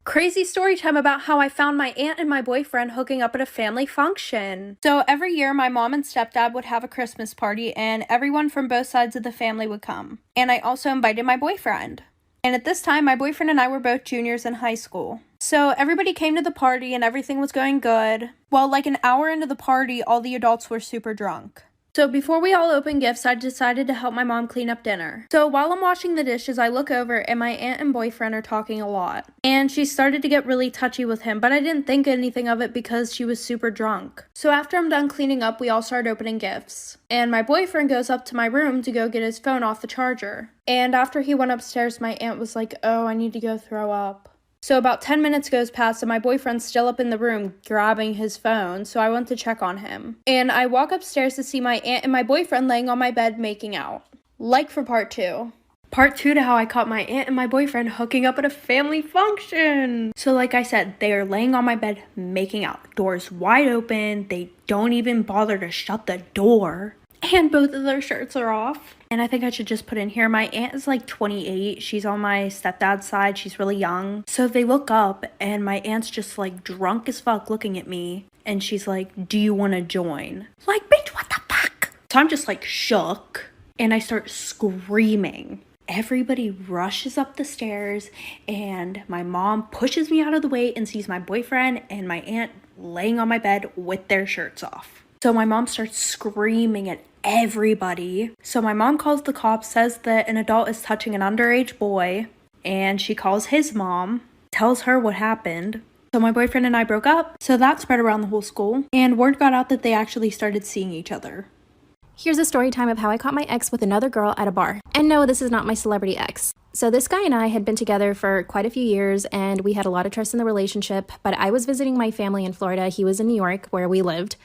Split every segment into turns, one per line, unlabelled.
Crazy story time about how I found my aunt and my boyfriend hooking up at a family function. So every year, my mom and stepdad would have a Christmas party, and everyone from both sides of the family would come. And I also invited my boyfriend. And at this time, my boyfriend and I were both juniors in high school. So everybody came to the party and everything was going good. Well, like an hour into the party, all the adults were super drunk. So before we all opened gifts, I decided to help my mom clean up dinner. So while I'm washing the dishes, I look over and my aunt and boyfriend are talking a lot. And she started to get really touchy with him, but I didn't think anything of it because she was super drunk. So after I'm done cleaning up, we all started opening gifts. And my boyfriend goes up to my room to go get his phone off the charger. And after he went upstairs, my aunt was like, "Oh, I need to go throw up." So about 10 minutes goes past and my boyfriend's still up in the room grabbing his phone, so I went to check on him. And I walk upstairs to see my aunt and my boyfriend laying on my bed making out. Like for part 2. Part 2 to how I caught my aunt and my boyfriend hooking up at a family function. So like I said, they are laying on my bed making out. Doors wide open, they don't even bother to shut the door. And both of their shirts are off. And I think I should just put in here, my aunt is like 28. She's on my stepdad's side. She's really young. So they look up and my aunt's just like drunk as fuck looking at me. And she's like, "Do you want to join?" Like, bitch, what the fuck? So I'm just like shook and I start screaming. Everybody rushes up the stairs and my mom pushes me out of the way and sees my boyfriend and my aunt laying on my bed with their shirts off. So my mom starts screaming at everybody. So my mom calls the cops, says that an adult is touching an underage boy, and she calls his mom, tells her what happened. So my boyfriend and I broke up, so that spread around the whole school, and word got out that they actually started seeing each other.
Here's a story time of how I caught my ex with another girl at a bar. And no, this is not my celebrity ex. So this guy and I had been together for quite a few years and we had a lot of trust in the relationship, but I was visiting my family in Florida. He was in New York where we lived.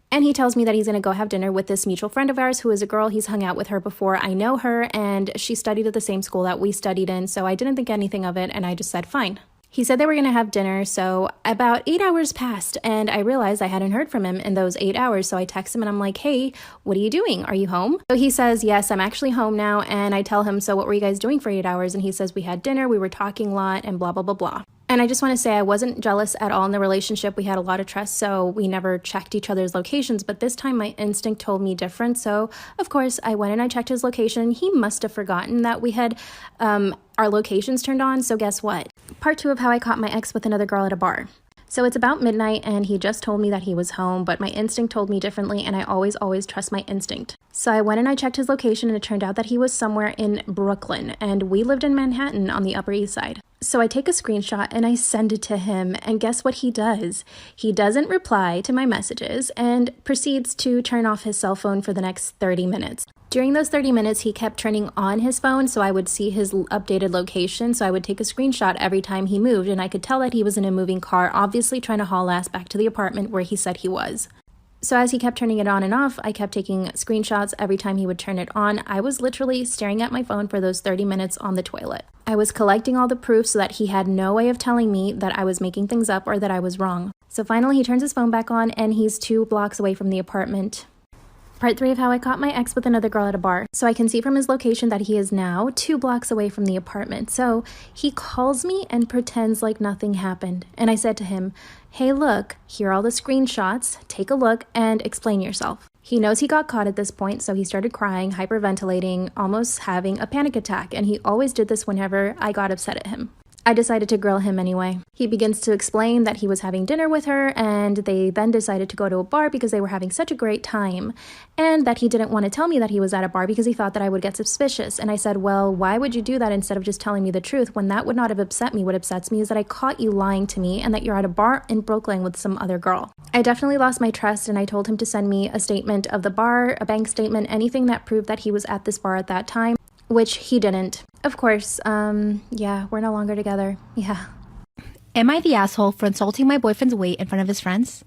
And he tells me that he's going to go have dinner with this mutual friend of ours who is a girl. He's hung out with her before. I know her and she studied at the same school that we studied in. So I didn't think anything of it and I just said, fine. He said they were going to have dinner. So about 8 hours passed and I realized I hadn't heard from him in those 8 hours. So I text him and I'm like, "Hey, what are you doing? Are you home?" So he says, "Yes, I'm actually home now." And I tell him, "So what were you guys doing for 8 hours?" And he says, "We had dinner. We were talking a lot and blah, blah, blah, blah." And I just want to say I wasn't jealous at all in the relationship. We had a lot of trust, so we never checked each other's locations. But this time my instinct told me different. So, of course, I went and I checked his location. He must have forgotten that we had our locations turned on. So guess what? Part 2 of how I caught my ex with another girl at a bar. So it's about midnight and he just told me that he was home, but my instinct told me differently and I always trust my instinct. So I went and I checked his location and it turned out that he was somewhere in Brooklyn and we lived in Manhattan on the Upper East Side. So I take a screenshot and I send it to him and guess what he does? He doesn't reply to my messages and proceeds to turn off his cell phone for the next 30 minutes. During those 30 minutes, he kept turning on his phone so I would see his updated location. So I would take a screenshot every time he moved and I could tell that he was in a moving car, obviously trying to haul ass back to the apartment where he said he was. So as he kept turning it on and off, I kept taking screenshots every time he would turn it on. I was literally staring at my phone for those 30 minutes on the toilet. I was collecting all the proof so that he had no way of telling me that I was making things up or that I was wrong. So finally he turns his phone back on and he's 2 blocks away from the apartment. Part 3 of how I caught my ex with another girl at a bar. So I can see from his location that he is now 2 blocks away from the apartment. So he calls me and pretends like nothing happened. And I said to him, "Hey, look, here are all the screenshots. Take a look and explain yourself." He knows he got caught at this point, so he started crying, hyperventilating, almost having a panic attack. And he always did this whenever I got upset at him. I decided to grill him anyway. He begins to explain that he was having dinner with her and they then decided to go to a bar because they were having such a great time and that he didn't want to tell me that he was at a bar because he thought that I would get suspicious. And I said, "Well, why would you do that instead of just telling me the truth when that would not have upset me? What upsets me is that I caught you lying to me and that you're at a bar in Brooklyn with some other girl." I definitely lost my trust and I told him to send me a statement of the bar, a bank statement, anything that proved that he was at this bar at that time, which he didn't. Of course, yeah, we're no longer together. Yeah.
Am I the asshole for insulting my boyfriend's weight in front of his friends?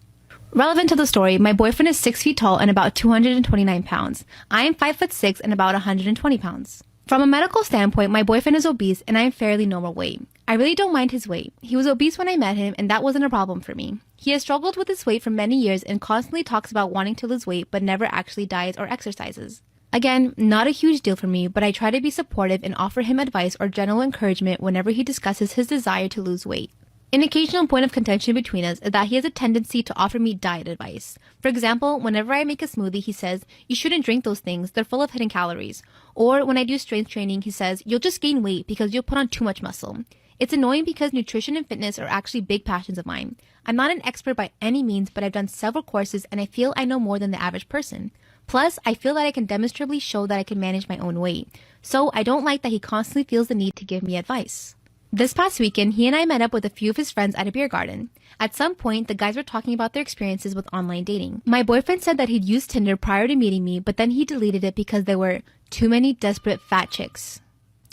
Relevant to the story, my boyfriend is 6 feet tall and about 229 pounds. I am 5'6" and about 120 pounds. From a medical standpoint, my boyfriend is obese and I am fairly normal weight. I really don't mind his weight. He was obese when I met him and that wasn't a problem for me. He has struggled with his weight for many years and constantly talks about wanting to lose weight but never actually diets or exercises. Again, not a huge deal for me, but I try to be supportive and offer him advice or general encouragement whenever he discusses his desire to lose weight. An occasional point of contention between us is that he has a tendency to offer me diet advice. For example, whenever I make a smoothie, he says, "You shouldn't drink those things, they're full of hidden calories." Or when I do strength training, he says, "You'll just gain weight because you'll put on too much muscle." It's annoying because nutrition and fitness are actually big passions of mine. I'm not an expert by any means, but I've done several courses and I feel I know more than the average person. Plus, I feel that I can demonstrably show that I can manage my own weight. So I don't like that he constantly feels the need to give me advice. This past weekend, he and I met up with a few of his friends at a beer garden. At some point, the guys were talking about their experiences with online dating. My boyfriend said that he'd used Tinder prior to meeting me, but then he deleted it because there were too many desperate fat chicks.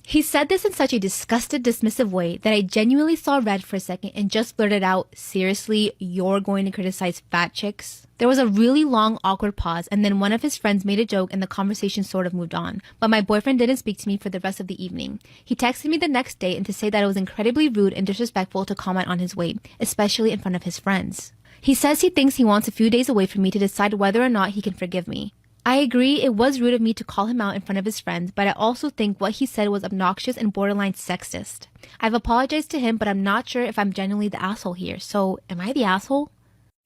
He said this in such a disgusted, dismissive way that I genuinely saw red for a second and just blurted out, "Seriously, you're going to criticize fat chicks?" There was a really long, awkward pause, and then one of his friends made a joke and the conversation sort of moved on. But my boyfriend didn't speak to me for the rest of the evening. He texted me the next day and to say that it was incredibly rude and disrespectful to comment on his weight, especially in front of his friends. He says he thinks he wants a few days away from me to decide whether or not he can forgive me. I agree it was rude of me to call him out in front of his friends, but I also think what he said was obnoxious and borderline sexist. I've apologized to him, but I'm not sure if I'm genuinely the asshole here. So, am I the asshole?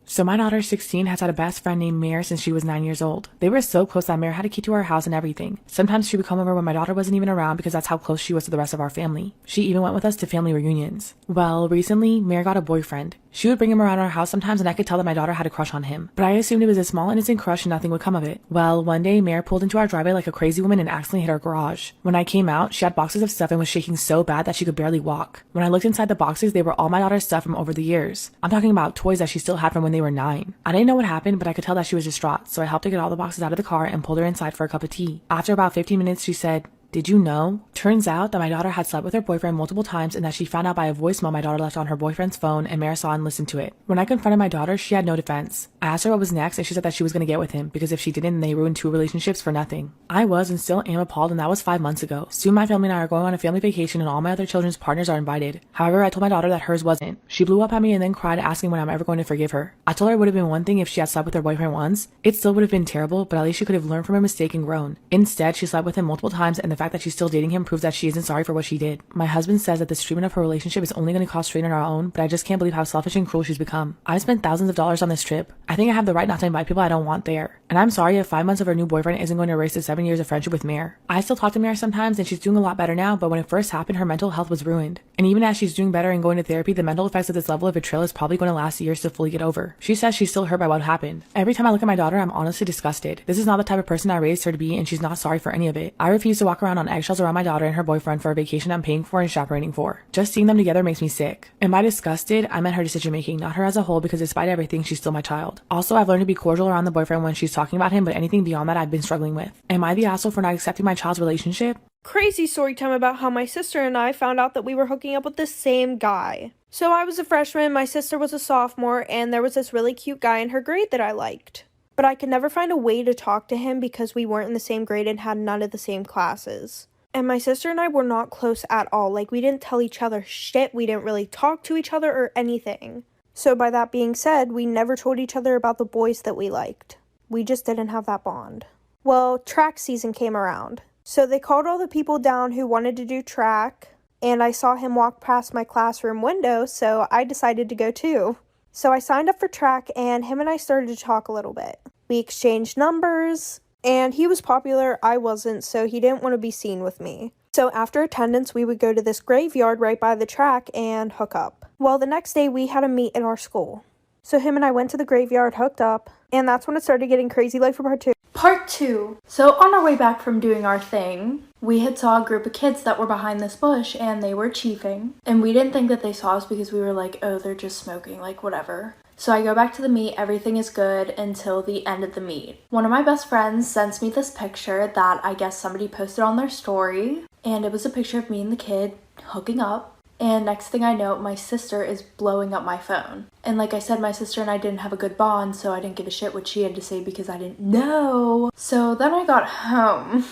So my daughter, 16, has had a best friend named Mare since she was 9 years old. They were so close that Mare had a key to our house and everything. Sometimes she would come over when my daughter wasn't even around because that's how close she was to the rest of our family. She even went with us to family reunions. Well, recently, Mare got a boyfriend. She would bring him around our house sometimes and I could tell that my daughter had a crush on him. But I assumed it was a small innocent crush and nothing would come of it. Well, one day, Mare pulled into our driveway like a crazy woman and accidentally hit our garage. When I came out, she had boxes of stuff and was shaking so bad that she could barely walk. When I looked inside the boxes, they were all my daughter's stuff from over the years. I'm talking about toys that she still had from when they were 9. I didn't know what happened, but I could tell that she was distraught, so I helped her get all the boxes out of the car and pulled her inside for a cup of tea. After about 15 minutes, she said, "Did you know?" Turns out that my daughter had slept with her boyfriend multiple times and that she found out by a voicemail my daughter left on her boyfriend's phone and Mare saw and listened to it. When I confronted my daughter, she had no defense. I asked her what was next and she said that she was going to get with him because if she didn't, then they ruined 2 relationships for nothing. I was and still am appalled, and that was 5 months ago. Soon my family and I are going on a family vacation and all my other children's partners are invited. However, I told my daughter that hers wasn't. She blew up at me and then cried asking when I'm ever going to forgive her. I told her it would have been one thing if she had slept with her boyfriend once. It still would have been terrible, but at least she could have learned from her mistake and grown. Instead, she slept with him multiple times, and the fact that she's still dating him proves that she isn't sorry for what she did. My husband says that this treatment of her relationship is only going to cause strain on our own, but I just can't believe how selfish and cruel she's become. I've spent thousands of dollars on this trip. I think I have the right not to invite people I don't want there. And I'm sorry if 5 months of her new boyfriend isn't going to erase the 7 years of friendship with Mare. I still talk to Mare sometimes and she's doing a lot better now, but when it first happened, her mental health was ruined. And even as she's doing better and going to therapy, the mental effects of this level of betrayal is probably going to last years to fully get over. She says she's still hurt by what happened. Every time I look at my daughter, I'm honestly disgusted. This is not the type of person I raised her to be, and she's not sorry for any of it. I refuse to walk around on eggshells around my daughter and her boyfriend for a vacation I'm paying for and chaperoning for. Just seeing them together makes me sick. Am I disgusted? I meant her decision making, not her as a whole, because despite everything, she's still my child. Also, I've learned to be cordial around the boyfriend when she's talking about him, but anything beyond that I've been struggling with. Am I the asshole for not accepting my child's relationship?
Crazy story time about how my sister and I found out that we were hooking up with the same guy. So I was a freshman, my sister was a sophomore, and there was this really cute guy in her grade that I liked. But I could never find a way to talk to him because we weren't in the same grade and had none of the same classes. And my sister and I were not close at all. Like, we didn't tell each other shit, we didn't really talk to each other or anything. So by that being said, we never told each other about the boys that we liked. We just didn't have that bond. Well, track season came around. So they called all the people down who wanted to do track, and I saw him walk past my classroom window, so I decided to go too. So I signed up for track, and him and I started to talk a little bit. We exchanged numbers, and he was popular, I wasn't, so he didn't want to be seen with me. So after attendance, we would go to this graveyard right by the track and hook up. Well, the next day we had a meet in our school. So him and I went to the graveyard, hooked up, and that's when it started getting crazy, like for part 2.
Part 2. So on our way back from doing our thing, we had saw a group of kids that were behind this bush and they were chiefing. And we didn't think that they saw us because we were like, oh, they're just smoking, like whatever. So I go back to the meet, everything is good until the end of the meet. One of my best friends sends me this picture that I guess somebody posted on their story. And it was a picture of me and the kid hooking up. And next thing I know, my sister is blowing up my phone. And like I said, my sister and I didn't have a good bond, so I didn't give a shit what she had to say because I didn't know. So then I got home.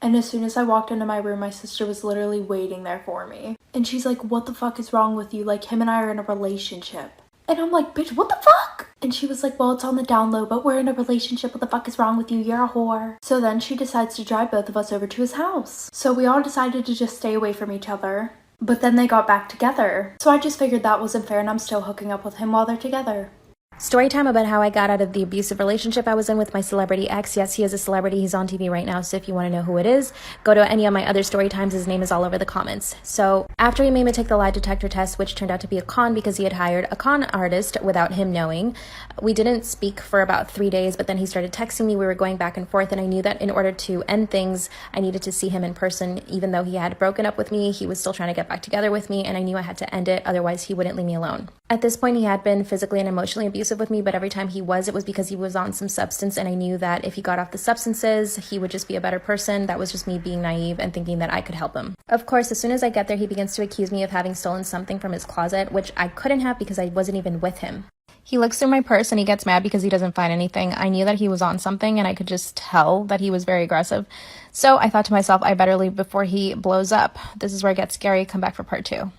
And as soon as I walked into my room, my sister was literally waiting there for me. And she's like, what the fuck is wrong with you? Like, him and I are in a relationship. And I'm like, bitch, what the fuck? And she was like, well, it's on the down low, but we're in a relationship. What the fuck is wrong with you? You're a whore. So then she decides to drive both of us over to his house. So we all decided to just stay away from each other. But then they got back together. So I just figured that wasn't fair and I'm still hooking up with him while they're together.
Story time about how I got out of the abusive relationship I was in with my celebrity ex. Yes, he is a celebrity. He's on TV right now, so if you want to know who it is, go to any of my other story times. His name is all over the comments. So after he made me take the lie detector test, which turned out to be a con because he had hired a con artist without him knowing, we didn't speak for about 3 days, but then he started texting me. We were going back and forth, and I knew that in order to end things, I needed to see him in person. Even though he had broken up with me, he was still trying to get back together with me, and I knew I had to end it, otherwise he wouldn't leave me alone. At this point, he had been physically and emotionally abusive with me, but every time it was because he was on some substance, and I knew that if he got off the substances, he would just be a better person. That was just me being naive and thinking that I could help him. Of course, as soon as I get there, he begins to accuse me of having stolen something from his closet, which I couldn't have because I wasn't even with him. He looks through my purse and he gets mad because he doesn't find anything. I knew that he was on something and I could just tell that he was very aggressive. So I thought to myself, I better leave before he blows up. This is where it gets scary. Come back for part 2.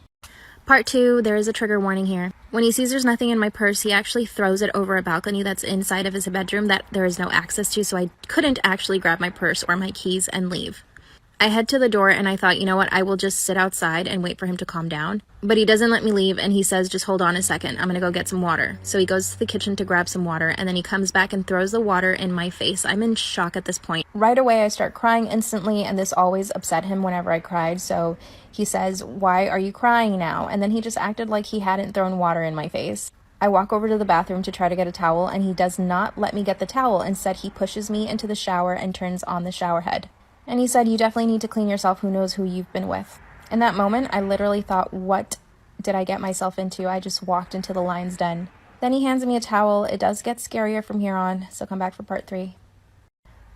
Part 2, there is a trigger warning here. When he sees there's nothing in my purse, he actually throws it over a balcony that's inside of his bedroom that there is no access to, so I couldn't actually grab my purse or my keys and leave. I head to the door and I thought, you know what, I will just sit outside and wait for him to calm down. But he doesn't let me leave and he says, just hold on a second, I'm gonna go get some water. So he goes to the kitchen to grab some water and then he comes back and throws the water in my face. I'm in shock at this point. Right away I start crying instantly, and this always upset him whenever I cried, so he says, why are you crying now? And then he just acted like he hadn't thrown water in my face. I walk over to the bathroom to try to get a towel and he does not let me get the towel. Instead, he pushes me into the shower and turns on the shower head. And he said, you definitely need to clean yourself. Who knows who you've been with? In that moment, I literally thought, what did I get myself into? I just walked into the lion's den. Then he hands me a towel. It does get scarier from here on, so come back for part 3.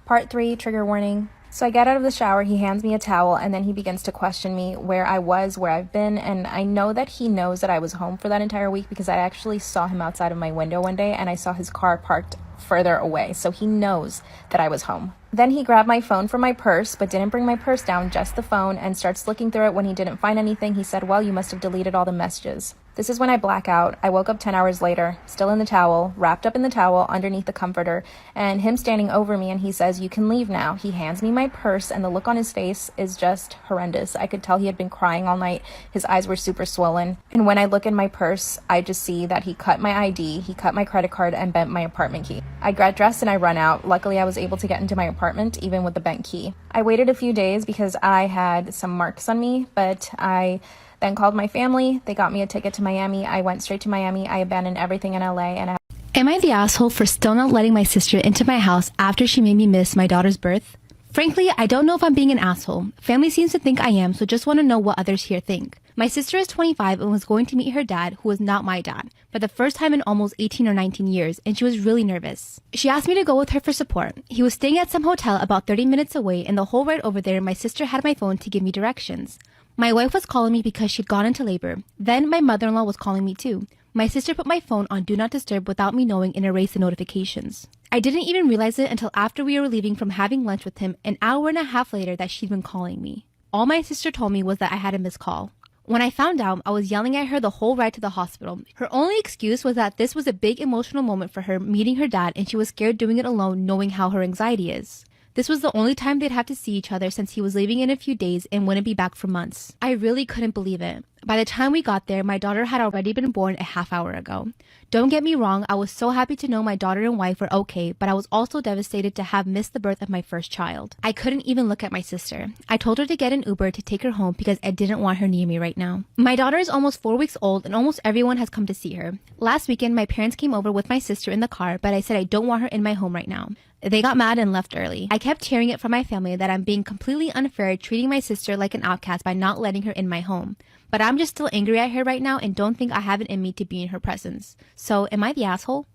Part 3, trigger warning. So I get out of the shower, he hands me a towel, and then he begins to question me where I was, where I've been, and I know that he knows that I was home for that entire week because I actually saw him outside of my window one day, and I saw his car parked further away, so he knows that I was home. Then he grabbed my phone from my purse, but didn't bring my purse down, just the phone, and starts looking through it. When he didn't find anything, he said, well, you must have deleted all the messages. This is when I black out. I woke up 10 hours later, still in the towel, wrapped up in the towel underneath the comforter, and him standing over me, and he says, you can leave now. He hands me my purse, and the look on his face is just horrendous. I could tell he had been crying all night. His eyes were super swollen. And when I look in my purse, I just see that he cut my ID, he cut my credit card, and bent my apartment key. I get dressed and I run out. Luckily, I was able to get into my apartment, even with the bent key. I waited a few days because I had some marks on me, but I then called my family. They got me a ticket to Miami. I went straight to Miami. I abandoned everything in LA and
Am I the asshole for still not letting my sister into my house after she made me miss my daughter's birth? Frankly, I don't know if I'm being an asshole. Family seems to think I am, so just want to know what others here think. My sister is 25 and was going to meet her dad, who was not my dad, for the first time in almost 18 or 19 years, and she was really nervous. She asked me to go with her for support. He was staying at some hotel about 30 minutes away, and the whole ride over there, my sister had my phone to give me directions. My wife was calling me because she'd gone into labor. Then my mother-in-law was calling me too. My sister put my phone on Do Not Disturb without me knowing and erased the notifications. I didn't even realize it until after we were leaving from having lunch with him an hour and a half later that she'd been calling me. All my sister told me was that I had a missed call. When I found out, I was yelling at her the whole ride to the hospital. Her only excuse was that this was a big emotional moment for her meeting her dad and she was scared doing it alone knowing how her anxiety is. This was the only time they'd have to see each other since he was leaving in a few days and wouldn't be back for months. I really couldn't believe it. By the time we got there, my daughter had already been born a half hour ago. Don't get me wrong, I was so happy to know my daughter and wife were okay, but I was also devastated to have missed the birth of my first child. I couldn't even look at my sister. I told her to get an Uber to take her home because I didn't want her near me right now. My daughter is almost 4 weeks old and almost everyone has come to see her. Last weekend, my parents came over with my sister in the car, but I said I don't want her in my home right now. They got mad and left early. I kept hearing it from my family that I'm being completely unfair, treating my sister like an outcast by not letting her in my home. But I'm just still angry at her right now and don't think I have it in me to be in her presence. So, am I the asshole?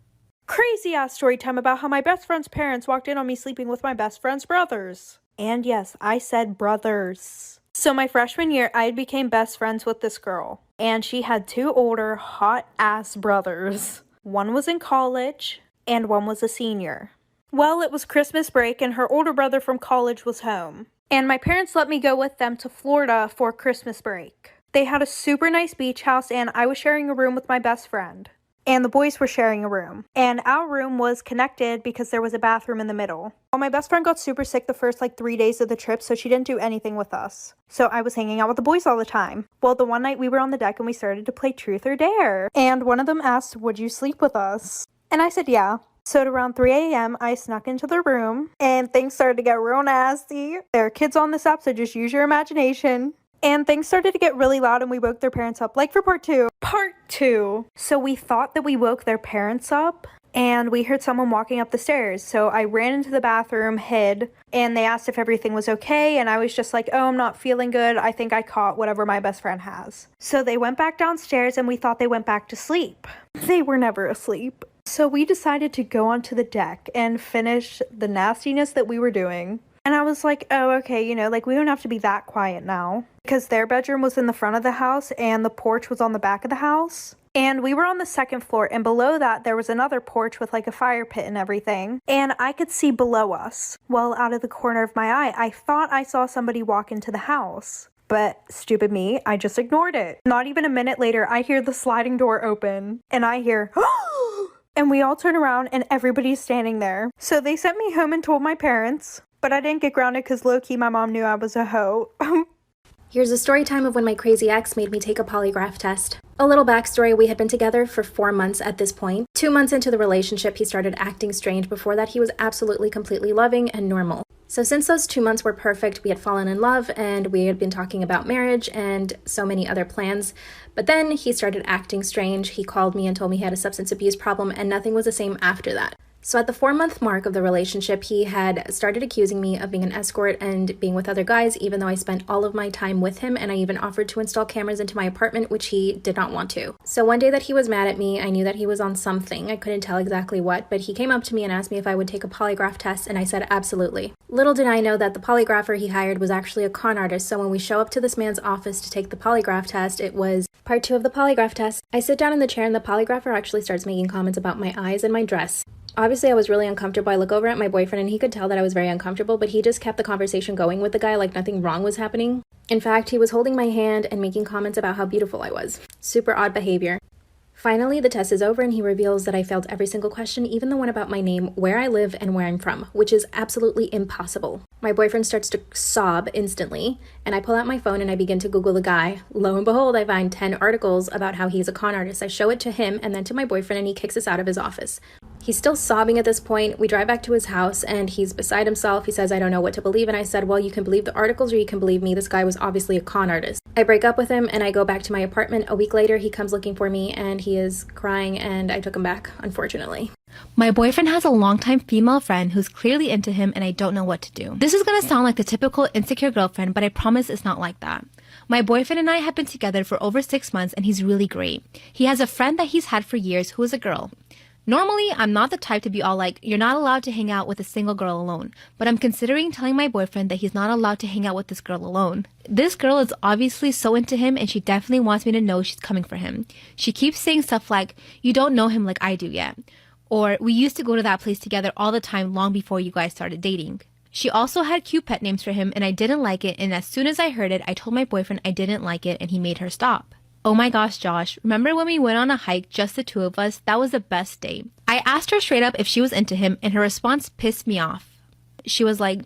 Crazy ass story time about how my best friend's parents walked in on me sleeping with my best friend's brothers. And yes, I said brothers. So my freshman year, I became best friends with this girl. And she had 2 older, hot ass brothers. One was in college and one was a senior. Well, it was Christmas break and her older brother from college was home. And my parents let me go with them to Florida for Christmas break. They had a super nice beach house and I was sharing a room with my best friend. and the boys were sharing a room. And our room was connected because there was a bathroom in the middle. Well, my best friend got super sick the first 3 days of the trip, so she didn't do anything with us. So I was hanging out with the boys all the time. Well, the one night we were on the deck and we started to play Truth or Dare. And one of them asked, would you sleep with us? And I said, yeah. So at around 3 a.m., I snuck into the room and things started to get real nasty. There are kids on this app, so just use your imagination. And things started to get really loud and we woke their parents up, like for part two. Part two. So we thought that we woke their parents up and we heard someone walking up the stairs. So I ran into the bathroom, hid, and they asked if everything was okay. And I was just like, oh, I'm not feeling good. I think I caught whatever my best friend has. So they went back downstairs and we thought they went back to sleep. They were never asleep. So we decided to go onto the deck and finish the nastiness that we were doing. And I was like, oh, okay, we don't have to be that quiet now. Because their bedroom was in the front of the house and the porch was on the back of the house. And we were on the second floor, and below that there was another porch with a fire pit and everything. And I could see below us. Well, out of the corner of my eye, I thought I saw somebody walk into the house. But stupid me, I just ignored it. Not even a minute later, I hear the sliding door open and I hear, and we all turn around and everybody's standing there. So they sent me home and told my parents. But I didn't get grounded because low-key my mom knew I was a hoe.
Here's a story time of when my crazy ex made me take a polygraph test. A little backstory, we had been together for 4 months at this point. 2 months into the relationship, he started acting strange. Before that, he was absolutely completely loving and normal. So since those 2 months were perfect, we had fallen in love and we had been talking about marriage and so many other plans. But then he started acting strange. He called me and told me he had a substance abuse problem and nothing was the same after that. So at the 4-month mark of the relationship, he had started accusing me of being an escort and being with other guys, even though I spent all of my time with him, and I even offered to install cameras into my apartment, which he did not want to. So one day that he was mad at me, I knew that he was on something. I couldn't tell exactly what, but he came up to me and asked me if I would take a polygraph test, and I said absolutely. Little did I know that the polygrapher he hired was actually a con artist, so when we show up to this man's office to take the polygraph test, it was part 2 of the polygraph test. I sit down in the chair and the polygrapher actually starts making comments about my eyes and my dress. Obviously, I was really uncomfortable. I look over at my boyfriend and he could tell that I was very uncomfortable, but he just kept the conversation going with the guy like nothing wrong was happening. In fact, he was holding my hand and making comments about how beautiful I was. Super odd behavior. Finally, the test is over and he reveals that I failed every single question, even the one about my name, where I live, and where I'm from, which is absolutely impossible. My boyfriend starts to sob instantly, and I pull out my phone and I begin to Google the guy. Lo and behold, I find 10 articles about how he's a con artist. I show it to him and then to my boyfriend and he kicks us out of his office. He's still sobbing at this point. We drive back to his house and he's beside himself. He says, I don't know what to believe. And I said, well, you can believe the articles or you can believe me. This guy was obviously a con artist. I break up with him and I go back to my apartment. A week later, he comes looking for me and he is crying and I took him back, unfortunately.
My boyfriend has a longtime female friend who's clearly into him and I don't know what to do. This is gonna sound like the typical insecure girlfriend, but I promise it's not like that. My boyfriend and I have been together for over 6 months and he's really great. He has a friend that he's had for years who is a girl. Normally, I'm not the type to be all like, you're not allowed to hang out with a single girl alone, but I'm considering telling my boyfriend that he's not allowed to hang out with this girl alone. This girl is obviously so into him and she definitely wants me to know she's coming for him. She keeps saying stuff like, you don't know him like I do yet. Or, we used to go to that place together all the time long before you guys started dating. She also had cute pet names for him and I didn't like it, and as soon as I heard it, I told my boyfriend I didn't like it and he made her stop. Oh my gosh, Josh, remember when we went on a hike, just the 2 of us? That was the best day. I asked her straight up if she was into him and her response pissed me off. She was like,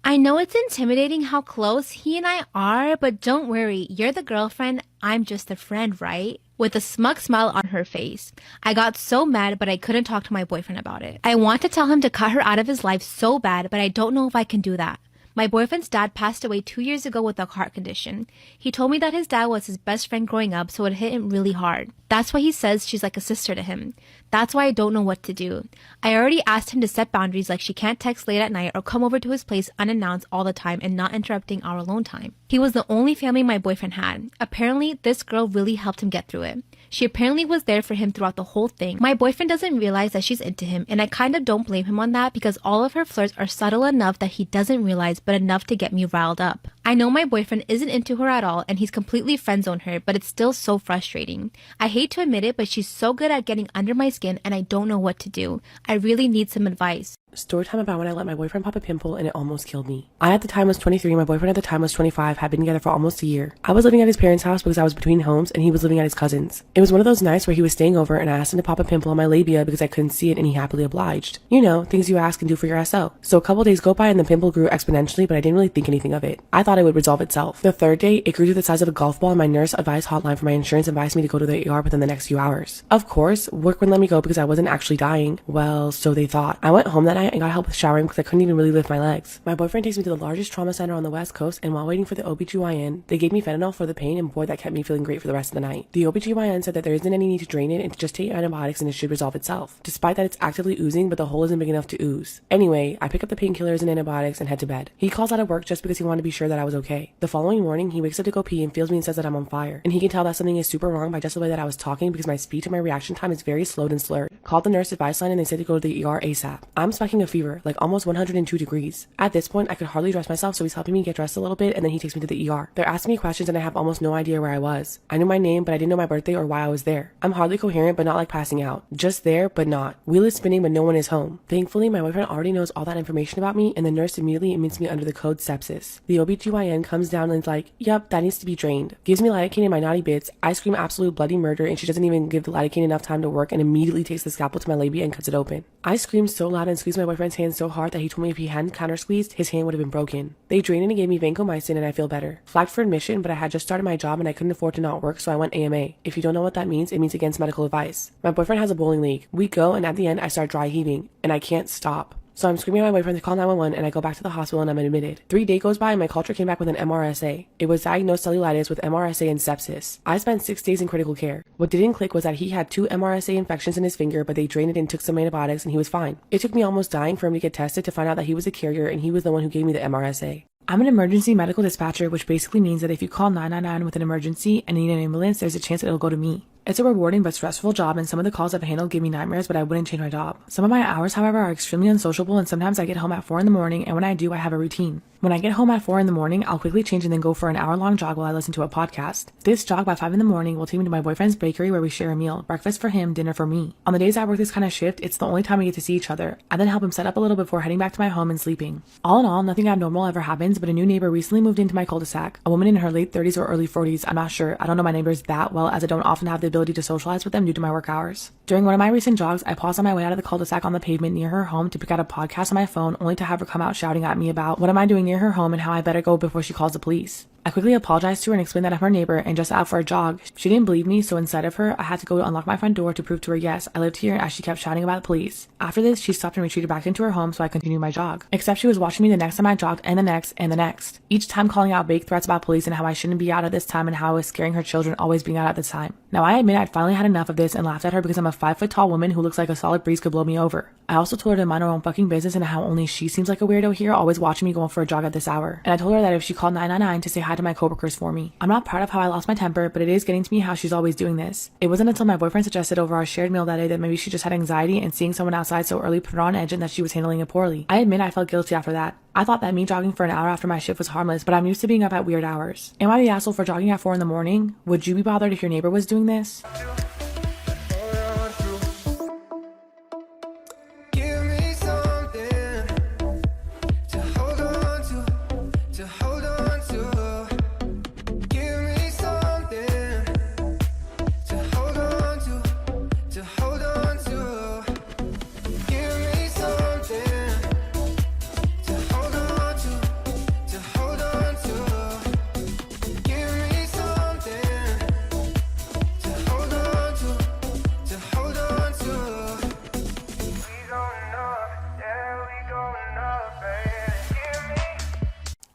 I know it's intimidating how close he and I are, but don't worry, you're the girlfriend, I'm just a friend, right? With a smug smile on her face. I got so mad, but I couldn't talk to my boyfriend about it. I want to tell him to cut her out of his life so bad, but I don't know if I can do that. My boyfriend's dad passed away 2 years ago with a heart condition. He told me that his dad was his best friend growing up, so it hit him really hard. That's why he says she's like a sister to him. That's why I don't know what to do. I already asked him to set boundaries, like she can't text late at night or come over to his place unannounced all the time and not interrupting our alone time. He was the only family my boyfriend had. Apparently, this girl really helped him get through it. She apparently was there for him throughout the whole thing. My boyfriend doesn't realize that she's into him, and I kind of don't blame him on that because all of her flirts are subtle enough that he doesn't realize, but enough to get me riled up. I know my boyfriend isn't into her at all and he's completely friend-zoned her, but it's still so frustrating. I hate to admit it, but she's so good at getting under my skin and I don't know what to do. I really need some advice.
Story time about when I let my boyfriend pop a pimple and it almost killed me. I at the time was 23, my boyfriend at the time was 25, had been together for almost a year. I was living at his parents' house because I was between homes and he was living at his cousin's. It was one of those nights where he was staying over and I asked him to pop a pimple on my labia because I couldn't see it and he happily obliged. You know, things you ask and do for your SO. So a couple days go by and the pimple grew exponentially, but I didn't really think anything of it. I thought it would resolve itself. The third day, it grew to the size of a golf ball and my nurse advised hotline for my insurance advised me to go to the ER within the next few hours. Of course, work wouldn't let me go because I wasn't actually dying. Well, so they thought. I went home that night and got help with showering because I couldn't even really lift my legs. My boyfriend takes me to the largest trauma center on the West Coast, and while waiting for the OBGYN, they gave me fentanyl for the pain, and boy, that kept me feeling great for the rest of the night. The OBGYN said that there isn't any need to drain it and to just take antibiotics and it should resolve itself. Despite that it's actively oozing, but the hole isn't big enough to ooze. Anyway, I pick up the painkillers and antibiotics and head to bed. He calls out of work just because he wanted to be sure that I was okay. The following morning, he wakes up to go pee and feels me and says that I'm on fire. And he can tell that something is super wrong by just the way that I was talking because my speech and my reaction time is very slowed and slurred. Called the nurse advice line and they said to go to the ER ASAP. I'm spiking a fever, like almost 102 degrees. At this point, I could hardly dress myself, so he's helping me get dressed a little bit and then he takes me to the ER. They're asking me questions and I have almost no idea where I was. I knew my name, but I didn't know my birthday or why I was there. I'm hardly coherent, but not like passing out. Just there, but not. Wheel is spinning, but no one is home. Thankfully, my boyfriend already knows all that information about me and the nurse immediately admits me under the code sepsis. The OBGYN comes down and is like, yep, that needs to be drained. Gives me lidocaine in my naughty bits. I scream absolute bloody murder and she doesn't even give the lidocaine enough time to work and immediately takes the scalpel to my labia and cuts it open. I screamed so loud and squeezed my boyfriend's hand so hard that he told me if he hadn't counter squeezed, his hand would have been broken. They drained it and gave me vancomycin and I feel better. Flagged for admission, but I had just started my job and I couldn't afford to not work, so I went AMA. If you don't know what that means, it means against medical advice. My boyfriend has a bowling league. We go and at the end I start dry heaving and I can't stop. So I'm screaming at my boyfriend to call 911 and I go back to the hospital and I'm admitted. 3 days goes by and my culture came back with an MRSA. It was diagnosed cellulitis with MRSA and sepsis. I spent 6 days in critical care. What didn't click was that he had 2 MRSA infections in his finger, but they drained it and took some antibiotics and he was fine. It took me almost dying for him to get tested to find out that he was a carrier and he was the one who gave me the MRSA. I'm an emergency medical dispatcher, which basically means that if you call 999 with an emergency and need an ambulance, there's a chance that it'll go to me. It's a rewarding but stressful job, and some of the calls I've handled give me nightmares, but I wouldn't change my job. Some of my hours, however, are extremely unsociable, and sometimes I get home at 4 in the morning, and when I do, I have a routine. When I get home at 4 in the morning, I'll quickly change and then go for an hour-long jog while I listen to a podcast. This jog by 5 in the morning will take me to my boyfriend's bakery where we share a meal, breakfast for him, dinner for me. On the days I work this kind of shift, it's the only time we get to see each other. I then help him set up a little before heading back to my home and sleeping. All in all, nothing abnormal ever happens, but a new neighbor recently moved into my cul-de-sac. A woman in her late 30s or early 40s, I'm not sure. I don't know my neighbors that well as I don't often have the ability to socialize with them due to my work hours. During one of my recent jogs, I paused on my way out of the cul-de-sac on the pavement near her home to pick out a podcast on my phone, only to have her come out shouting at me about what am I doing near her home and how I better go before she calls the police. I quickly apologized to her and explained that I'm her neighbor and just out for a jog. She didn't believe me, so inside of her, I had to go to unlock my front door to prove to her yes, I lived here as she kept shouting about the police. After this, she stopped and retreated back into her home, so I continued my jog. Except she was watching me the next time I jogged and the next and the next. Each time calling out vague threats about police and how I shouldn't be out at this time and how I was scaring her children always being out at this time. Now I admit I'd finally had enough of this and laughed at her because I'm a 5-foot-tall woman who looks like a solid breeze could blow me over. I also told her to mind her own fucking business and how only she seems like a weirdo here, always watching me going for a jog at this hour. And I told her that if she called 999 to say hi to my coworkers for me. I'm not proud of how I lost my temper, but it is getting to me how she's always doing this. It wasn't until my boyfriend suggested over our shared meal that day that maybe she just had anxiety and seeing someone outside so early put her on edge and that she was handling it poorly. I admit I felt guilty after that. I thought that me jogging for an hour after my shift was harmless, but I'm used to being up at weird hours. Am I the asshole for jogging at 4 in the morning? Would you be bothered if your neighbor was doing this?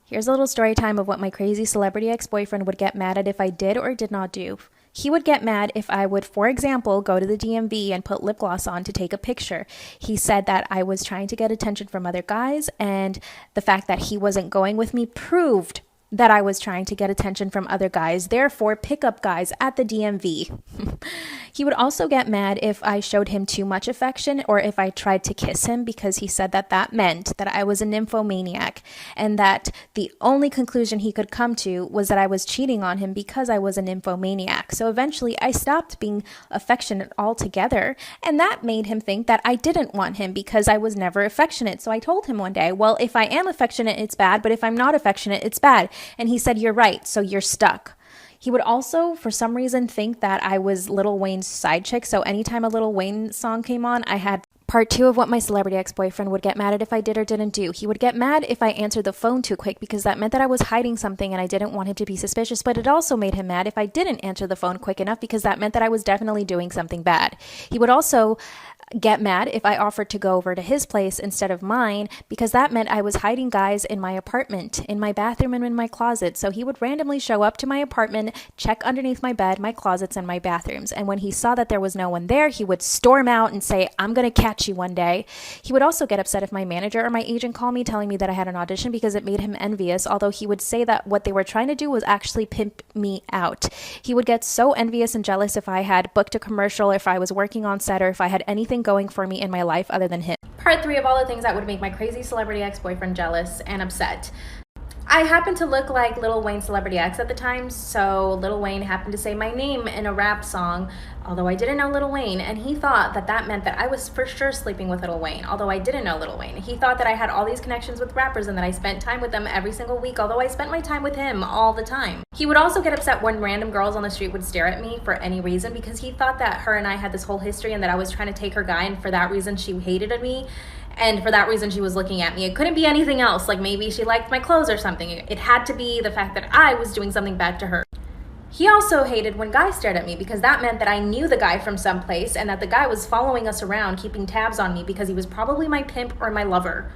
Here's a little story time of what my crazy celebrity ex-boyfriend would get mad at if I did or did not do. He would get mad if I would, for example, go to the DMV and put lip gloss on to take a picture. He said that I was trying to get attention from other guys, and the fact that he wasn't going with me proved that I was trying to get attention from other guys, therefore pickup guys at the DMV. He would also get mad if I showed him too much affection or if I tried to kiss him, because he said that that meant that I was a nymphomaniac and that the only conclusion he could come to was that I was cheating on him because I was a nymphomaniac. So eventually I stopped being affectionate altogether, and that made him think that I didn't want him because I was never affectionate. So I told him one day, well, if I am affectionate, it's bad, but if I'm not affectionate, it's bad. And he said, you're right, so you're stuck. He would also, for some reason, think that I was Lil Wayne's side chick. So anytime a Lil Wayne song came on, I had part 2 of what my celebrity ex-boyfriend would get mad at if I did or didn't do. He would get mad if I answered the phone too quick because that meant that I was hiding something and I didn't want him to be suspicious, but it also made him mad if I didn't answer the phone quick enough because that meant that I was definitely doing something bad. He would also get mad if I offered to go over to his place instead of mine because that meant I was hiding guys in my apartment, in my bathroom, and in my closet. So he would randomly show up to my apartment, check underneath my bed, my closets, and my bathrooms. And when he saw that there was no one there, he would storm out and say, I'm going to catch you one day. He would also get upset if my manager or my agent called me telling me that I had an audition because it made him envious, although he would say that what they were trying to do was actually pimp me out. He would get so envious and jealous if I had booked a commercial, if I was working on set, or if I had anything going for me in my life other than him. Part 3 of all the things that would make my crazy celebrity ex-boyfriend jealous and upset. I happened to look like Lil Wayne's celebrity ex at the time, so Lil Wayne happened to say my name in a rap song, although I didn't know Lil Wayne, and he thought that that meant that I was for sure sleeping with Lil Wayne, although I didn't know Lil Wayne. He thought that I had all these connections with rappers and that I spent time with them every single week, although I spent my time with him all the time. He would also get upset when random girls on the street would stare at me for any reason because he thought that her and I had this whole history and that I was trying to take her guy, and for that reason she hated me. And for that reason, she was looking at me. It couldn't be anything else, like maybe she liked my clothes or something. It had to be the fact that I was doing something bad to her. He also hated when guys stared at me because that meant that I knew the guy from someplace and that the guy was following us around, keeping tabs on me because he was probably my pimp or my lover.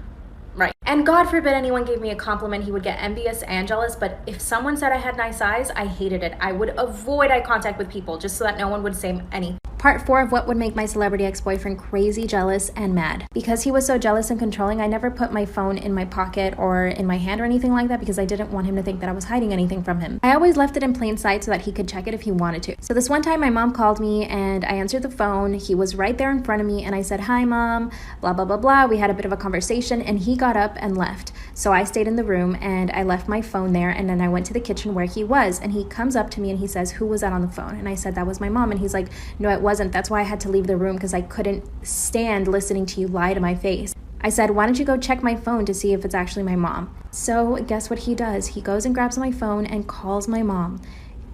Right. And God forbid anyone gave me a compliment, he would get envious and jealous, but if someone said I had nice eyes, I hated it. I would avoid eye contact with people just so that no one would say anything. Part 4 of what would make my celebrity ex-boyfriend crazy, jealous, and mad. Because he was so jealous and controlling, I never put my phone in my pocket or in my hand or anything like that because I didn't want him to think that I was hiding anything from him. I always left it in plain sight so that he could check it if he wanted to. So this one time my mom called me and I answered the phone. He was right there in front of me and I said, "Hi, Mom," blah, blah, blah, blah. We had a bit of a conversation and he got up and left. So I stayed in the room and I left my phone there, and then I went to the kitchen where he was, and he comes up to me and he says, "Who was that on the phone?" And I said, "That was my mom." And he's like, "No, it wasn't. That's why I had to leave the room because I couldn't stand listening to you lie to my face." I said, "Why don't you go check my phone to see if it's actually my mom?" So guess what he does? He goes and grabs my phone and calls my mom.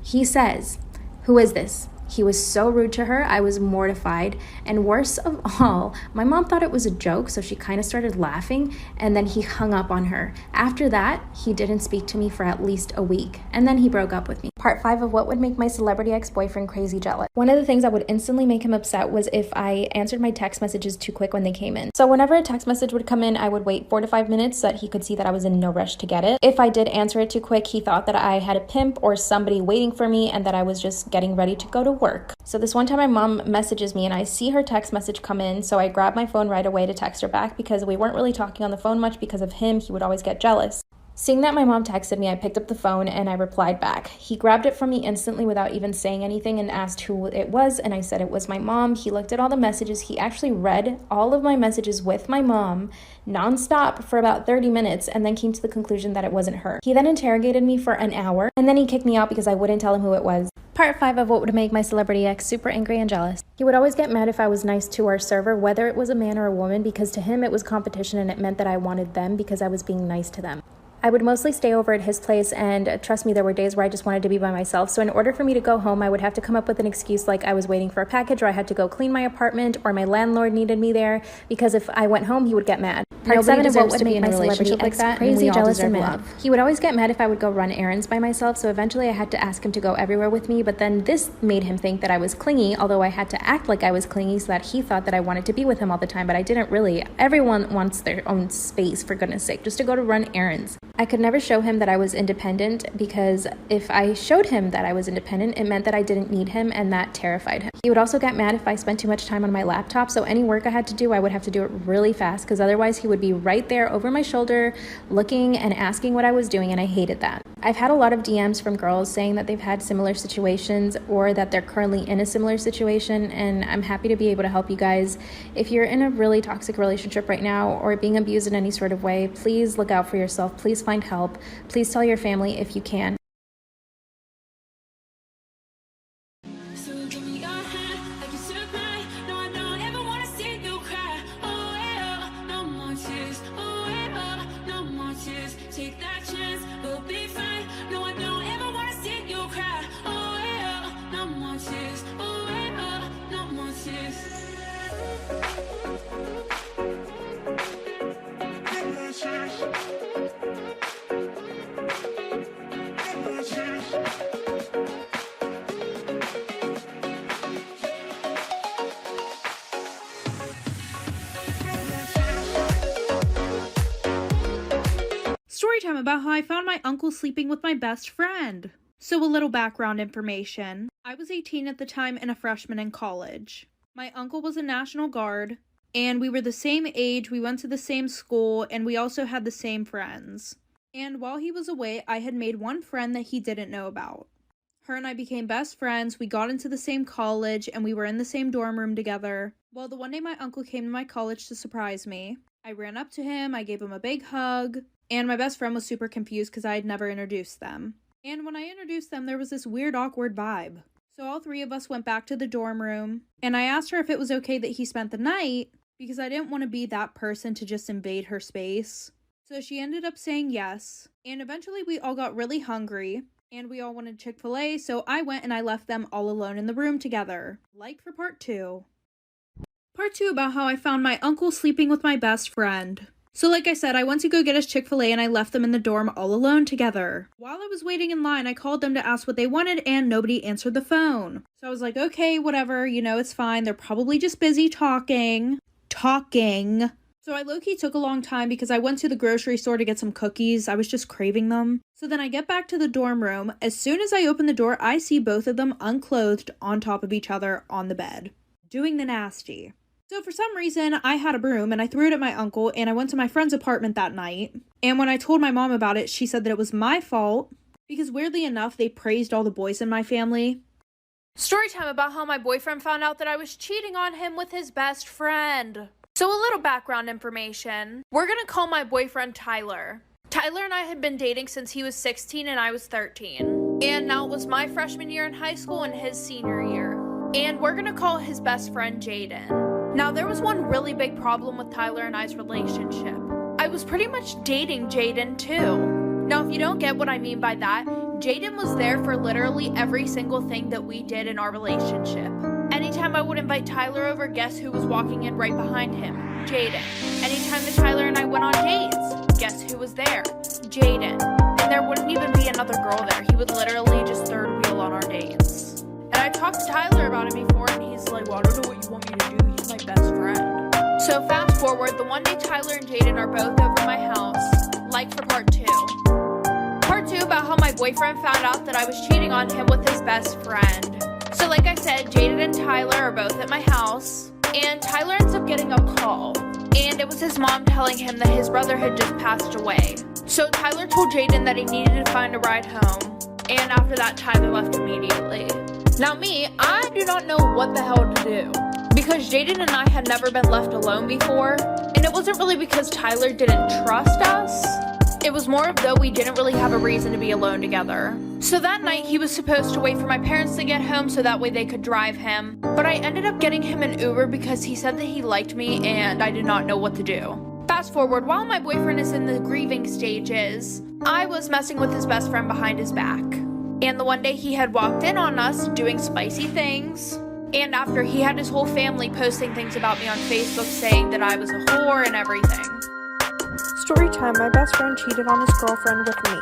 He says, "Who is this?" He was so rude to her, I was mortified. And worst of all, my mom thought it was a joke, so she kind of started laughing, and then he hung up on her. After that, he didn't speak to me for at least a week, and then he broke up with me. Part 5 of what would make my celebrity ex-boyfriend crazy jealous. One of the things that would instantly make him upset was if I answered my text messages too quick when they came in. So whenever a text message would come in, I would wait 4 to 5 minutes so that he could see that I was in no rush to get it. If I did answer it too quick, he thought that I had a pimp or somebody waiting for me and that I was just getting ready to go to work. So this one time my mom messages me and I see her text message come in, so I grab my phone right away to text her back because we weren't really talking on the phone much because of him. He would always get jealous. Seeing that my mom texted me, I picked up the phone and I replied back. He grabbed it from me instantly without even saying anything and asked who it was, and I said it was my mom. He looked at all the messages. He actually read all of my messages with my mom nonstop for about 30 minutes and then came to the conclusion that it wasn't her. He then interrogated me for an hour and then he kicked me out because I wouldn't tell him who it was. Part 5 of what would make my celebrity ex super angry and jealous. He would always get mad if I was nice to our server, whether it was a man or a woman, because to him it was competition and it meant that I wanted them because I was being nice to them. I would mostly stay over at his place, and trust me, there were days where I just wanted to be by myself. So in order for me to go home, I would have to come up with an excuse like I was waiting for a package, or I had to go clean my apartment, or my landlord needed me there, because if I went home, he would get mad. Part 7 of what would make my celebrity ex crazy, jealous, and mad. He would always get mad if I would go run errands by myself, so eventually I had to ask him to go everywhere with me, but then this made him think that I was clingy, although I had to act like I was clingy so that he thought that I wanted to be with him all the time, but I didn't really. Everyone wants their own space, for goodness sake, just to go to run errands. I could never show him that I was independent because if I showed him that I was independent, it meant that I didn't need him, and that terrified him. He would also get mad if I spent too much time on my laptop, so any work I had to do, I would have to do it really fast because otherwise he would be right there over my shoulder looking and asking what I was doing, and I hated that. I've had a lot of DMs from girls saying that they've had similar situations or that they're currently in a similar situation, and I'm happy to be able to help you guys. If you're in a really toxic relationship right now or being abused in any sort of way, please look out for yourself. Please find help. Please tell your family if you can.
Storytime about how I found my uncle sleeping with my best friend. So a little background information. I was 18 at the time and a freshman in college. My uncle was a National Guard, and we were the same age, we went to the same school, and we also had the same friends. And while he was away, I had made one friend that he didn't know about. Her and I became best friends, we got into the same college, and we were in the same dorm room together. Well, the one day my uncle came to my college to surprise me. I ran up to him, I gave him a big hug, and my best friend was super confused because I had never introduced them. And when I introduced them, there was this weird, awkward vibe. So all three of us went back to the dorm room, and I asked her if it was okay that he spent the night, because I didn't want to be that person to just invade her space. So she ended up saying yes, and eventually we all got really hungry, and we all wanted Chick-fil-A, so I went and I left them all alone in the room together. Like for part 2. Part 2 about how I found my uncle sleeping with my best friend. So like I said, I went to go get us Chick-fil-A and I left them in the dorm all alone together. While I was waiting in line, I called them to ask what they wanted and nobody answered the phone. So I was like, okay, whatever, it's fine. They're probably just busy talking. So I low-key took a long time because I went to the grocery store to get some cookies. I was just craving them. So then I get back to the dorm room. As soon as I open the door, I see both of them unclothed on top of each other on the bed, doing the nasty. So for some reason, I had a broom and I threw it at my uncle and I went to my friend's apartment that night. And when I told my mom about it, she said that it was my fault because weirdly enough, they praised all the boys in my family. Storytime about how my boyfriend found out that I was cheating on him with his best friend. So a little background information. We're gonna call my boyfriend Tyler. Tyler and I had been dating since he was 16 and I was 13. And now it was my freshman year in high school and his senior year. And we're gonna call his best friend Jaden. Now, there was one really big problem with Tyler and I's relationship. I was pretty much dating Jaden too. Now, if you don't get what I mean by that, Jaden was there for literally every single thing that we did in our relationship. Anytime I would invite Tyler over, guess who was walking in right behind him? Jaden. Anytime that Tyler and I went on dates, guess who was there? Jaden. And there wouldn't even be another girl there. He would literally just third wheel on our dates. And I talked to Tyler about it before, and he's like, well, I don't know what you want me to do. He's my best friend. So fast forward, the one day Tyler and Jaden are both over at my house, like for part 2. Part 2 about how my boyfriend found out that I was cheating on him with his best friend. So like I said, Jaden and Tyler are both at my house, and Tyler ends up getting a call. And it was his mom telling him that his brother had just passed away. So Tyler told Jaden that he needed to find a ride home, and after that, Tyler left immediately. Now me, I do not know what the hell to do, because Jaden and I had never been left alone before, and it wasn't really because Tyler didn't trust us. It was more of though we didn't really have a reason to be alone together. So that night he was supposed to wait for my parents to get home so that way they could drive him, but I ended up getting him an Uber because he said that he liked me and I did not know what to do. Fast forward, while my boyfriend is in the grieving stages, I was messing with his best friend behind his back. And the one day he had walked in on us doing spicy things. And after, he had his whole family posting things about me on Facebook saying that I was a whore and everything.
Storytime, my best friend cheated on his girlfriend with me.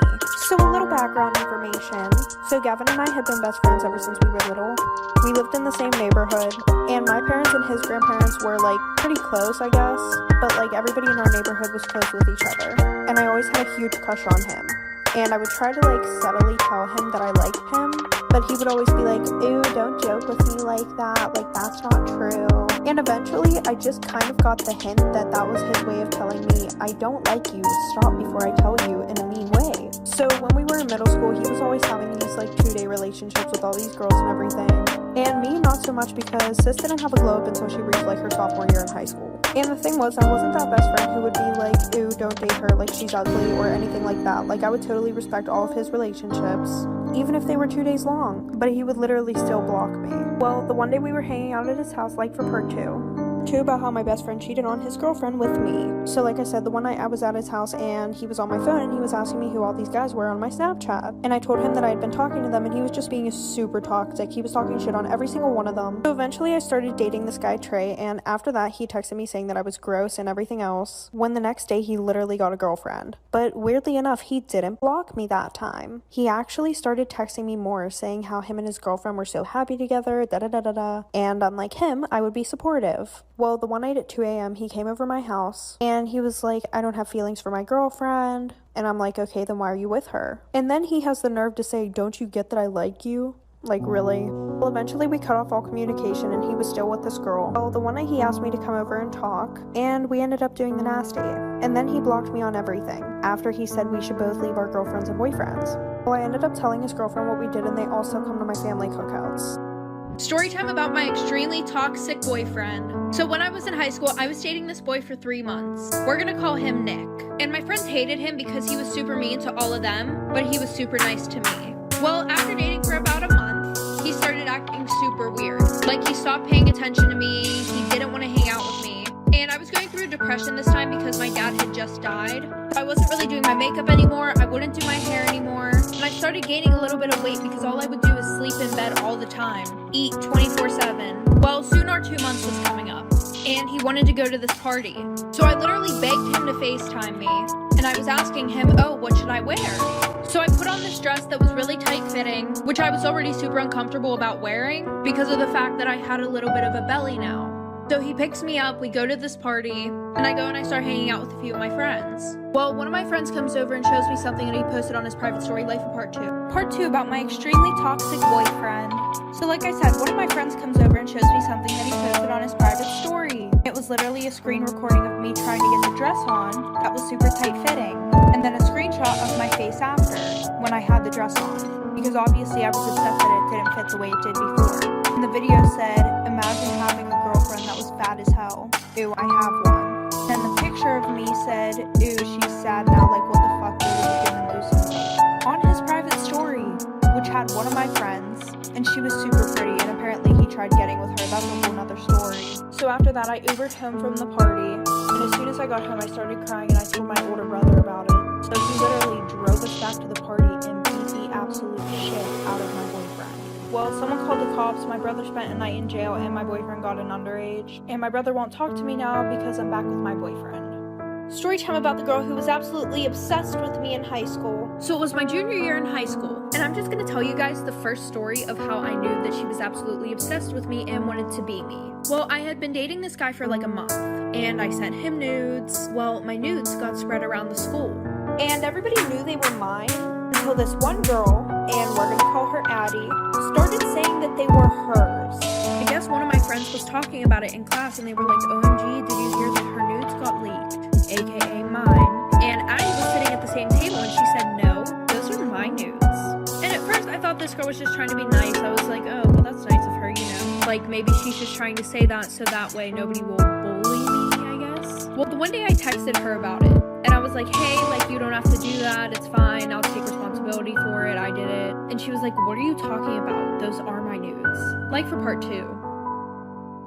So a little background information. So Gavin and I had been best friends ever since we were little. We lived in the same neighborhood, and my parents and his grandparents were pretty close, I guess. But everybody in our neighborhood was close with each other. And I always had a huge crush on him. And I would try to subtly tell him that I liked him, but he would always be like, ew, don't joke with me like that, that's not true. And eventually I just kind of got the hint that that was his way of telling me, I don't like you, stop before I tell you, in a mean way. So when we were in middle 2-day relationships with all these girls and everything. And me, not so much, because sis didn't have a glow up until she reached like her sophomore year in high school. And the thing was, I wasn't that best friend who would be like, ew, don't date her, like she's ugly, or anything like that. Like, I would totally respect all of his relationships, even if they were 2 days long, but he would literally still block me. Well, the one day we were hanging out at his house, like for part 2 about how my best friend cheated on his girlfriend with me. So like I said, the one night I was at his house and he was on my phone and he was asking me who all these guys were on my Snapchat. And I told him that I had been talking to them and he was just being super toxic. He was talking shit on every single one of them. So eventually I started dating this guy Trey, and after that he texted me saying that I was gross and everything else, when the next day he literally got a girlfriend. But weirdly enough, he didn't block me that time. He actually started texting me more, saying how him and his girlfriend were so happy together, da-da-da-da-da. And unlike him, I would be supportive. Well, the one night at 2 a.m. he came over my house and he was like, I don't have feelings for my girlfriend. And I'm like, okay, then why are you with her? And then he has the nerve to say, don't you get that I like you? Like, really? Well, eventually we cut off all communication and he was still with this girl. Well, the one night he asked me to come over and talk, and we ended up doing the nasty. And then he blocked me on everything after he said we should both leave our girlfriends and boyfriends. Well, I ended up telling his girlfriend what we did, and they also come to my family cookouts.
Story time about my extremely toxic boyfriend. So when I was in high school, I was dating this boy for 3 months. We're gonna call him Nick. And my friends hated him because he was super mean to all of them, but he was super nice to me. Well, after dating for about a month, he started acting super weird. Like, he stopped paying attention to me, he didn't want to hang out with me. And I was going through depression this time because my dad had just died. I wasn't really doing my makeup anymore, I wouldn't do my hair anymore, and I started gaining a little bit of weight because all I would do is sleep in bed all the time, eat 24/7. Well, soon our 2 months was coming up, and he wanted to go to this party. So I literally begged him to FaceTime me, and I was asking him, oh, what should I wear? So I put on this dress that was really tight-fitting, which I was already super uncomfortable about wearing because of the fact that I had a little bit of a belly now. So he picks me up, we go to this party, and I go and I start hanging out with a few of my friends. Well, one of my friends comes over and shows me something that he posted on his private story, Life of Part 2. Part 2 about my extremely toxic boyfriend. So like I said, one of my friends comes over and shows me something that he posted on his private story. It was literally a screen recording of me trying to get the dress on that was super tight-fitting, and then a screenshot of my face after, when I had the dress on. Because obviously I was upset that it didn't fit the way it did before. And the video said, imagine having a girlfriend that was fat as hell. Ew, I have one. And the picture of me said, ew, she's sad now, like what the fuck, they were getting loose with me. On his private story, which had one of my friends, and she was super pretty, and apparently he tried getting with her. That's a whole nother story. So after that, I Ubered home from the party, and as soon as I got home, I started crying, and I told my older brother about it. So he literally drove us back to the party and beat the absolute shit out of my boyfriend. Well, someone called the cops, my brother spent a night in jail, and my boyfriend got an underage. And my brother won't talk to me now because I'm back with my boyfriend. Story time about the girl who was absolutely obsessed with me in high school. So it was my junior year in high school, and I'm just gonna tell you guys the first story of how I knew that she was absolutely obsessed with me and wanted to be me. Well, I had been dating this guy for like a month, and I sent him nudes. Well, my nudes got spread around the school, and everybody knew they were mine until this one girl, and we're gonna call her Addie, started saying that they were hers. I guess one of my friends was talking about it in class, and they were like, OMG, did you hear that her nudes got leaked? AKA mine. And Addie was sitting at the same table, and she said, no, those are my nudes. And at first I thought this girl was just trying to be nice. I was like, oh, well, that's nice of her, you know. Like, maybe she's just trying to say that so that way nobody will bully me, I guess. Well, the one day I texted her about it, and I was like, hey, like, you don't have to do that, it's fine, I'll take responsibility for it, I did it. And she was like, what are you talking about? Those are my nudes. Like for part 2.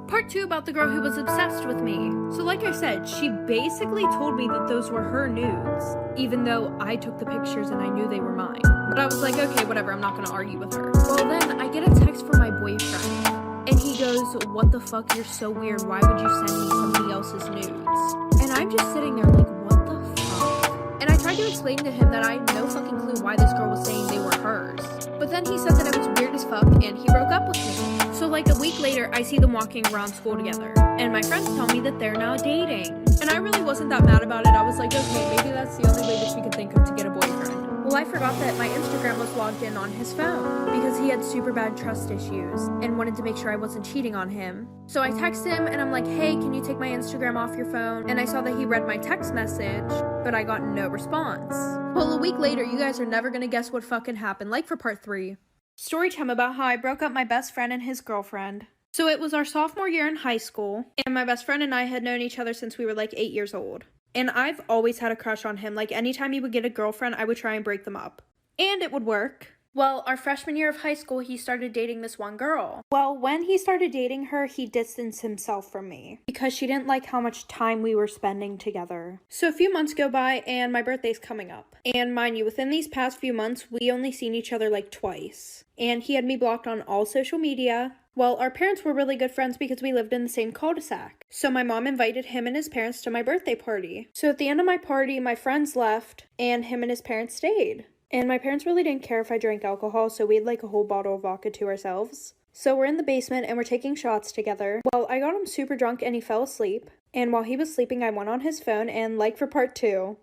Part 2 about the girl who was obsessed with me. So like I said, she basically told me that those were her nudes, even though I took the pictures and I knew they were mine. But I was like, okay, whatever, I'm not gonna argue with her. Well, then I get a text from my boyfriend, and he goes, what the fuck, you're so weird, why would you send me somebody else's nudes? And I'm just sitting there like, what the fuck? And I tried to explain to him that I had no fucking clue why this girl was saying they were hers. But then he said that it was weird as fuck, and he broke up with me. So like a week later, I see them walking around school together, and my friends tell me that they're now dating. And I really wasn't that mad about it. I was like, okay, maybe that's the only way that she could think of to get a boyfriend. Well, I forgot that my Instagram was logged in on his phone because he had super bad trust issues and wanted to make sure I wasn't cheating on him. So I text him and I'm like, hey, can you take my Instagram off your phone? And I saw that he read my text message, but I got no response. Well, a week later, you guys are never gonna guess what fucking happened. Like for part 3. Storytime about how I broke up my best friend and his girlfriend. So it was our sophomore year in high school, and my best friend and I had known each other since we were like 8 years old. And I've always had a crush on him. Like, anytime he would get a girlfriend, I would try and break them up. And it would work. Well, our freshman year of high school, he started dating this one girl. Well, when he started dating her, he distanced himself from me because she didn't like how much time we were spending together. So a few months go by and my birthday's coming up. And mind you, within these past few months, we only seen each other like twice. And he had me blocked on all social media. Well, our parents were really good friends because we lived in the same cul-de-sac. So my mom invited him and his parents to my birthday party. So at the end of my party, my friends left and him and his parents stayed. And my parents really didn't care if I drank alcohol, so we had like a whole bottle of vodka to ourselves. So we're in the basement and we're taking shots together. Well, I got him super drunk and he fell asleep. And while he was sleeping, I went on his phone and like for part 2.